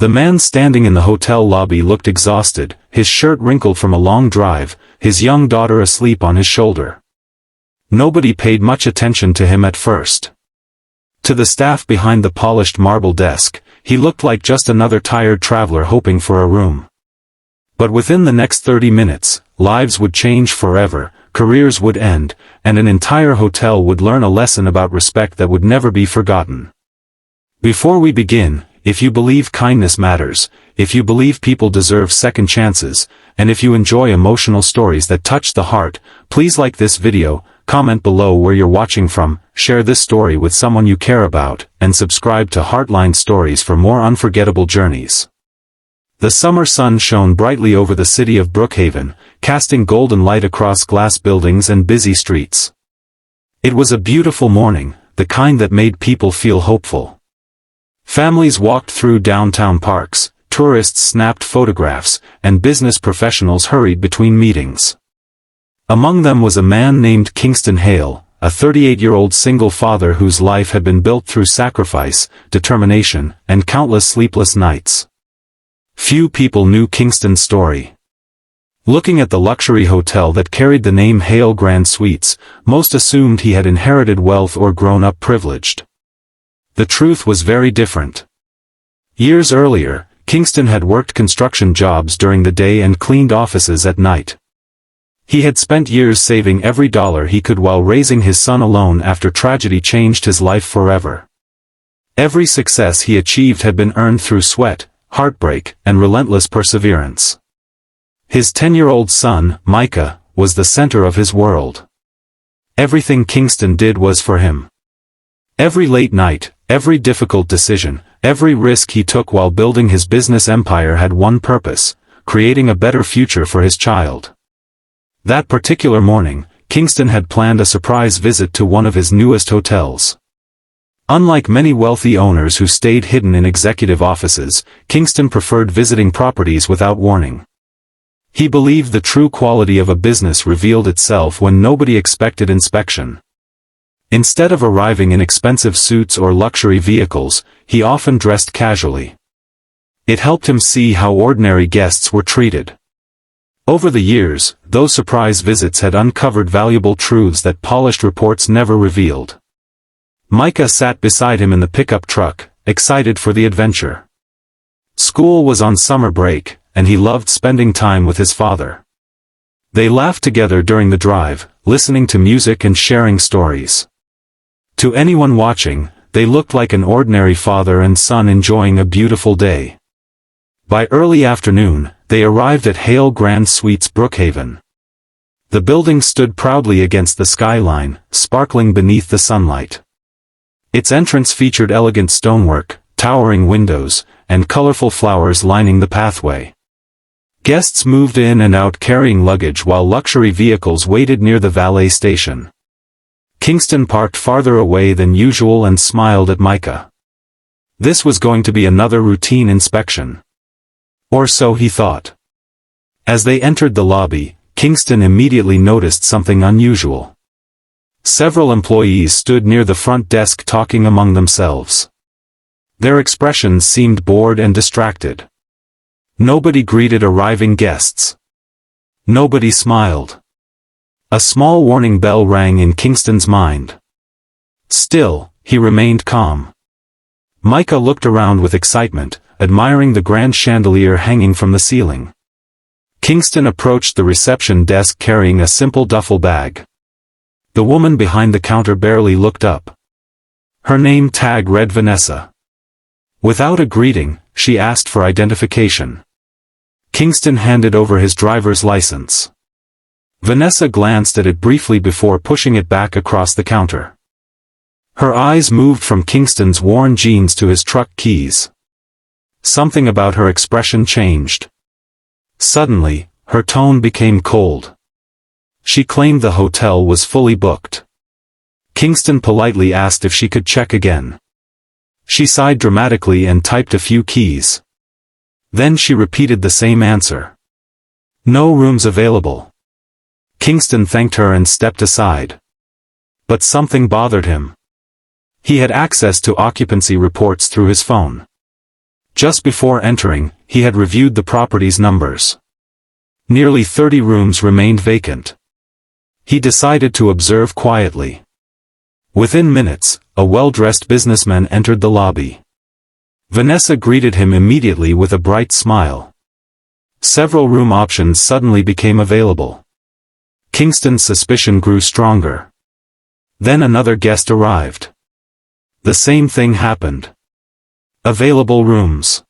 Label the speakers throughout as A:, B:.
A: The man standing in the hotel lobby looked exhausted, his shirt wrinkled from a long drive, his young daughter asleep on his shoulder. Nobody paid much attention to him at first. To the staff behind the polished marble desk, he looked like just another tired traveler hoping for a room. But within the next 30 minutes, lives would change forever, careers would end, and an entire hotel would learn a lesson about respect that would never be forgotten. Before we begin, if you believe kindness matters, if you believe people deserve second chances, and if you enjoy emotional stories that touch the heart, please like this video, comment below where you're watching from, share this story with someone you care about, and subscribe to Heartline Stories for more unforgettable journeys. The summer sun shone brightly over the city of Brookhaven, casting golden light across glass buildings and busy streets. It was a beautiful morning, the kind that made people feel hopeful. Families walked through downtown parks, tourists snapped photographs, and business professionals hurried between meetings. Among them was a man named Kingston Hale, a 38-year-old single father whose life had been built through sacrifice, determination, and countless sleepless nights. Few people knew Kingston's story. Looking at the luxury hotel that carried the name Hale Grand Suites, most assumed he had inherited wealth or grown up privileged. The truth was very different. Years earlier, Kingston had worked construction jobs during the day and cleaned offices at night. He had spent years saving every dollar he could while raising his son alone after tragedy changed his life forever. Every success he achieved had been earned through sweat, heartbreak, and relentless perseverance. His 10-year-old son, Micah, was the center of his world. Everything Kingston did was for him. Every late night, every difficult decision, every risk he took while building his business empire had one purpose: creating a better future for his child. That particular morning, Kingston had planned a surprise visit to one of his newest hotels. Unlike many wealthy owners who stayed hidden in executive offices, Kingston preferred visiting properties without warning. He believed the true quality of a business revealed itself when nobody expected inspection. Instead of arriving in expensive suits or luxury vehicles, he often dressed casually. It helped him see how ordinary guests were treated. Over the years, those surprise visits had uncovered valuable truths that polished reports never revealed. Micah sat beside him in the pickup truck, excited for the adventure. School was on summer break, and he loved spending time with his father. They laughed together during the drive, listening to music and sharing stories. To anyone watching, they looked like an ordinary father and son enjoying a beautiful day. By early afternoon, they arrived at Hale Grand Suites Brookhaven. The building stood proudly against the skyline, sparkling beneath the sunlight. Its entrance featured elegant stonework, towering windows, and colorful flowers lining the pathway. Guests moved in and out carrying luggage while luxury vehicles waited near the valet station. Kingston parked farther away than usual and smiled at Micah. This was going to be another routine inspection. Or so he thought. As they entered the lobby, Kingston immediately noticed something unusual. Several employees stood near the front desk talking among themselves. Their expressions seemed bored and distracted. Nobody greeted arriving guests. Nobody smiled. A small warning bell rang in Kingston's mind. Still, he remained calm. Micah looked around with excitement, admiring the grand chandelier hanging from the ceiling. Kingston approached the reception desk carrying a simple duffel bag. The woman behind the counter barely looked up. Her name tag read Vanessa. Without a greeting, she asked for identification. Kingston handed over his driver's license. Vanessa glanced at it briefly before pushing it back across the counter. Her eyes moved from Kingston's worn jeans to his truck keys. Something about her expression changed. Suddenly, her tone became cold. She claimed the hotel was fully booked. Kingston politely asked if she could check again. She sighed dramatically and typed a few keys. Then she repeated the same answer. No rooms available. Kingston thanked her and stepped aside. But something bothered him. He had access to occupancy reports through his phone. Just before entering, he had reviewed the property's numbers. Nearly 30 rooms remained vacant. He decided to observe quietly. Within minutes, a well-dressed businessman entered the lobby. Vanessa greeted him immediately with a bright smile. Several room options suddenly became available. Kingston's suspicion grew stronger. Then another guest arrived. The same thing happened. Available rooms.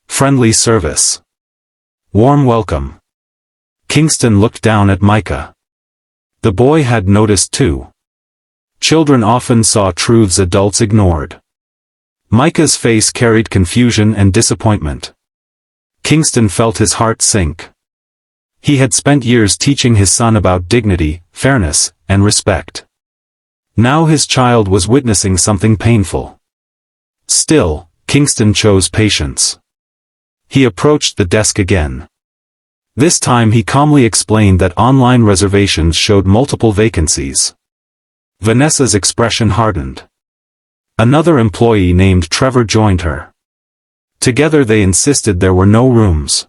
A: Friendly service. Warm welcome. Kingston looked down at Micah. The boy had noticed too. Children often saw truths adults ignored. Micah's face carried confusion and disappointment. Kingston felt his heart sink. He had spent years teaching his son about dignity, fairness, and respect. Now his child was witnessing something painful. Still, Kingston chose patience. He approached the desk again. This time he calmly explained that online reservations showed multiple vacancies. Vanessa's expression hardened. Another employee named Trevor joined her. Together they insisted there were no rooms.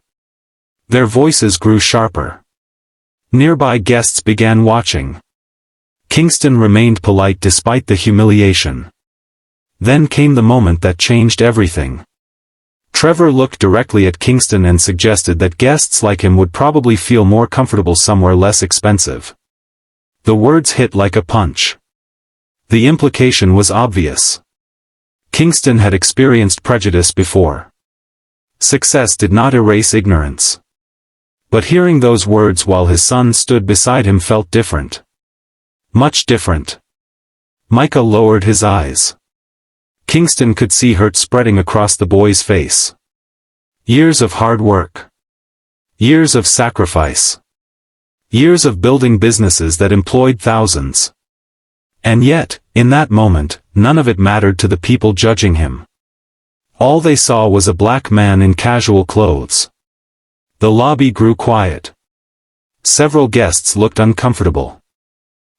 A: Their voices grew sharper. Nearby guests began watching. Kingston remained polite despite the humiliation. Then came the moment that changed everything. Trevor looked directly at Kingston and suggested that guests like him would probably feel more comfortable somewhere less expensive. The words hit like a punch. The implication was obvious. Kingston had experienced prejudice before. Success did not erase ignorance. But hearing those words while his son stood beside him felt different. Much different. Micah lowered his eyes. Kingston could see hurt spreading across the boy's face. Years of hard work. Years of sacrifice. Years of building businesses that employed thousands. And yet, in that moment, none of it mattered to the people judging him. All they saw was a black man in casual clothes. The lobby grew quiet. Several guests looked uncomfortable.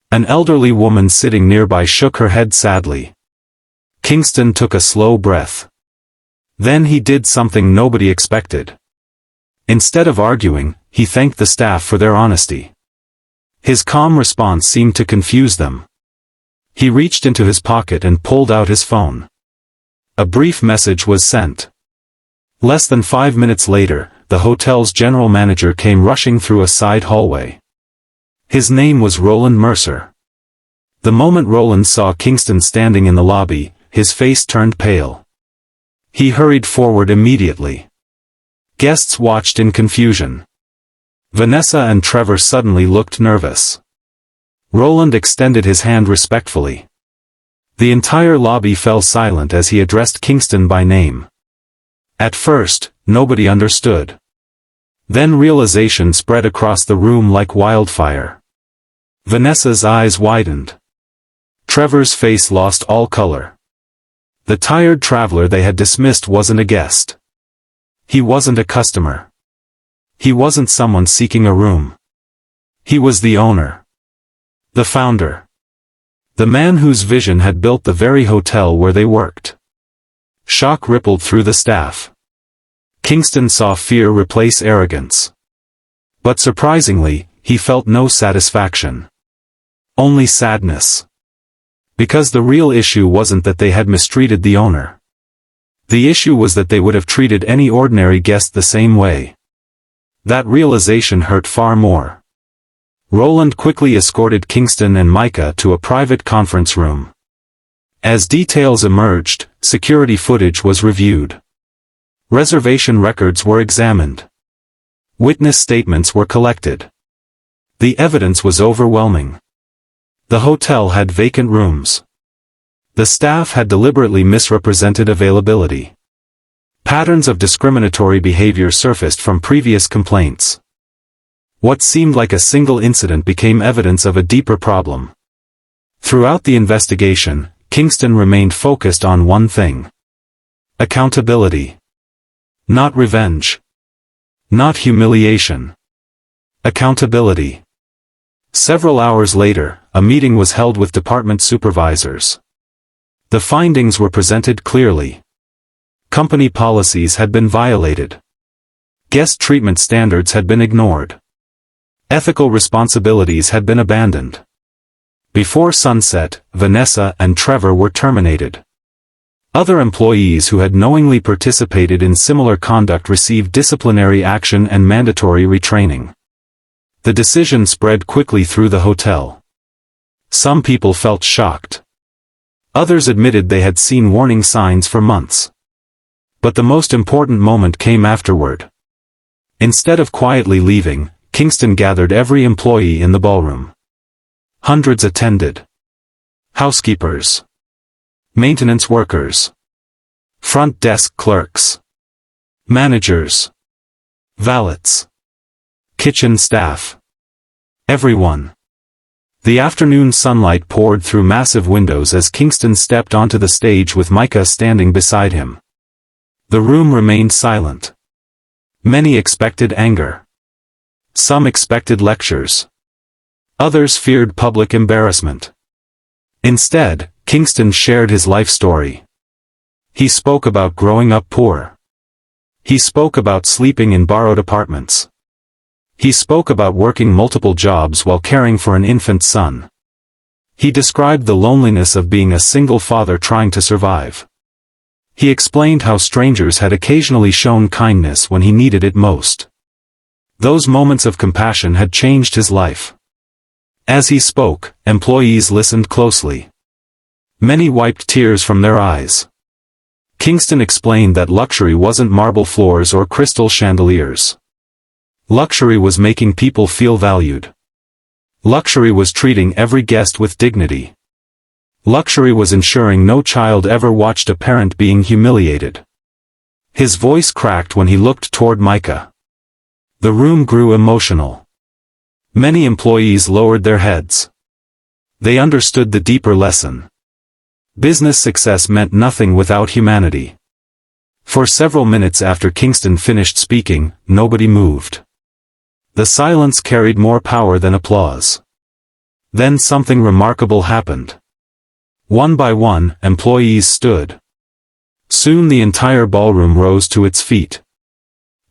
A: An elderly woman sitting nearby shook her head sadly. Kingston took a slow breath. Then he did something nobody expected. Instead of arguing, he thanked the staff for their honesty. His calm response seemed to confuse them. He reached into his pocket and pulled out his phone. A brief message was sent. Less than 5 minutes later, the hotel's general manager came rushing through a side hallway. His name was Roland Mercer. The moment Roland saw Kingston standing in the lobby, his face turned pale. He hurried forward immediately. Guests watched in confusion. Vanessa and Trevor suddenly looked nervous. Roland extended his hand respectfully. The entire lobby fell silent as he addressed Kingston by name. At first, nobody understood. Then realization spread across the room like wildfire. Vanessa's eyes widened. Trevor's face lost all color. The tired traveler they had dismissed wasn't a guest. He wasn't a customer. He wasn't someone seeking a room. He was the owner. The founder. The man whose vision had built the very hotel where they worked. Shock rippled through the staff. Kingston saw fear replace arrogance. But surprisingly, he felt no satisfaction. Only sadness. Because the real issue wasn't that they had mistreated the owner. The issue was that they would have treated any ordinary guest the same way. That realization hurt far more. Roland quickly escorted Kingston and Micah to a private conference room. As details emerged, security footage was reviewed. Reservation records were examined. Witness statements were collected. The evidence was overwhelming. The hotel had vacant rooms. The staff had deliberately misrepresented availability. Patterns of discriminatory behavior surfaced from previous complaints. What seemed like a single incident became evidence of a deeper problem. Throughout the investigation, Kingston remained focused on one thing. Accountability. Not revenge. Not humiliation. Accountability. Several hours later, a meeting was held with department supervisors. The findings were presented clearly. Company policies had been violated. Guest treatment standards had been ignored. Ethical responsibilities had been abandoned. Before sunset, Vanessa and Trevor were terminated. Other employees who had knowingly participated in similar conduct received disciplinary action and mandatory retraining. The decision spread quickly through the hotel. Some people felt shocked. Others admitted they had seen warning signs for months. But the most important moment came afterward. Instead of quietly leaving, Kingston gathered every employee in the ballroom. Hundreds attended. Housekeepers. Maintenance workers. Front desk clerks. Managers. Valets. Kitchen staff. Everyone. The afternoon sunlight poured through massive windows as Kingston stepped onto the stage with Micah standing beside him. The room remained silent. Many expected anger. Some expected lectures. Others feared public embarrassment. Instead, Kingston shared his life story. He spoke about growing up poor. He spoke about sleeping in borrowed apartments. He spoke about working multiple jobs while caring for an infant son. He described the loneliness of being a single father trying to survive. He explained how strangers had occasionally shown kindness when he needed it most. Those moments of compassion had changed his life. As he spoke, employees listened closely. Many wiped tears from their eyes. Kingston explained that luxury wasn't marble floors or crystal chandeliers. Luxury was making people feel valued. Luxury was treating every guest with dignity. Luxury was ensuring no child ever watched a parent being humiliated. His voice cracked when he looked toward Micah. The room grew emotional. Many employees lowered their heads. They understood the deeper lesson. Business success meant nothing without humanity. For several minutes after Kingston finished speaking, nobody moved. The silence carried more power than applause. Then something remarkable happened. One by one, employees stood. Soon the entire ballroom rose to its feet.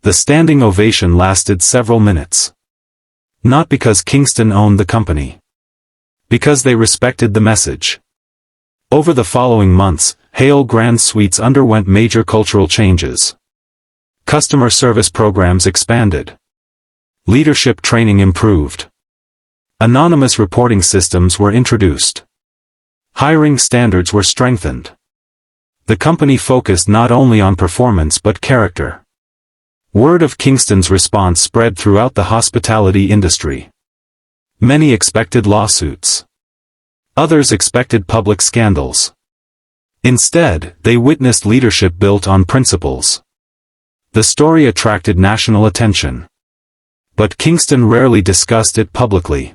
A: The standing ovation lasted several minutes. Not because Kingston owned the company. Because they respected the message. Over the following months, Hale Grand Suites underwent major cultural changes. Customer service programs expanded. Leadership training improved. Anonymous reporting systems were introduced. Hiring standards were strengthened. The company focused not only on performance but character. Word of Kingston's response spread throughout the hospitality industry. Many expected lawsuits. Others expected public scandals. Instead, they witnessed leadership built on principles. The story attracted national attention. But Kingston rarely discussed it publicly.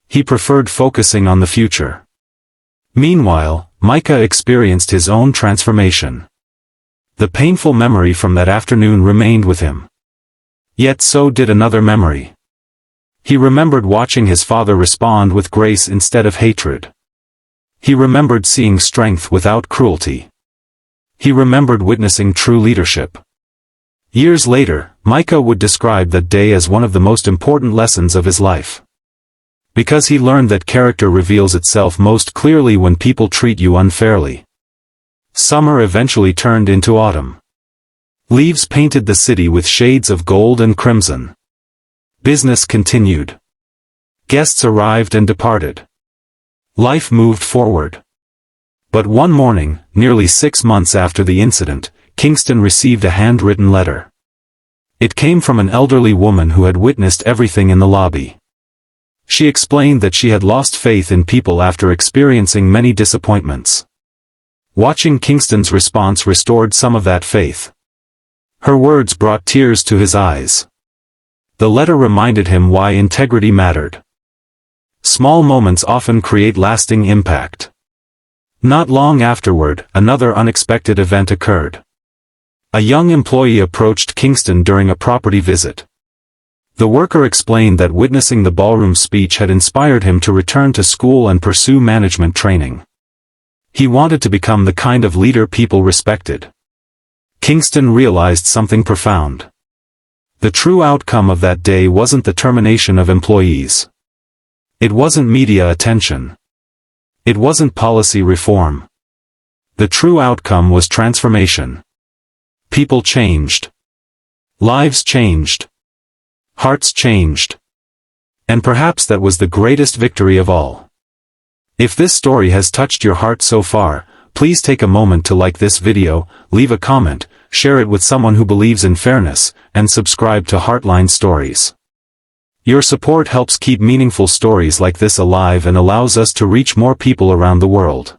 A: He preferred focusing on the future. Meanwhile, Micah experienced his own transformation. The painful memory from that afternoon remained with him. Yet so did another memory. He remembered watching his father respond with grace instead of hatred. He remembered seeing strength without cruelty. He remembered witnessing true leadership. Years later, Micah would describe that day as one of the most important lessons of his life. Because he learned that character reveals itself most clearly when people treat you unfairly. Summer eventually turned into autumn. Leaves painted the city with shades of gold and crimson. Business continued. Guests arrived and departed. Life moved forward. But one morning, nearly 6 months after the incident, Kingston received a handwritten letter. It came from an elderly woman who had witnessed everything in the lobby. She explained that she had lost faith in people after experiencing many disappointments. Watching Kingston's response restored some of that faith. Her words brought tears to his eyes. The letter reminded him why integrity mattered. Small moments often create lasting impact. Not long afterward, another unexpected event occurred. A young employee approached Kingston during a property visit. The worker explained that witnessing the ballroom speech had inspired him to return to school and pursue management training. He wanted to become the kind of leader people respected. Kingston realized something profound. The true outcome of that day wasn't the termination of employees. It wasn't media attention. It wasn't policy reform. The true outcome was transformation. People changed. Lives changed. Hearts changed. And perhaps that was the greatest victory of all. If this story has touched your heart so far, please take a moment to like this video, leave a comment, share it with someone who believes in fairness, and subscribe to Heartline Stories. Your support helps keep meaningful stories like this alive and allows us to reach more people around the world.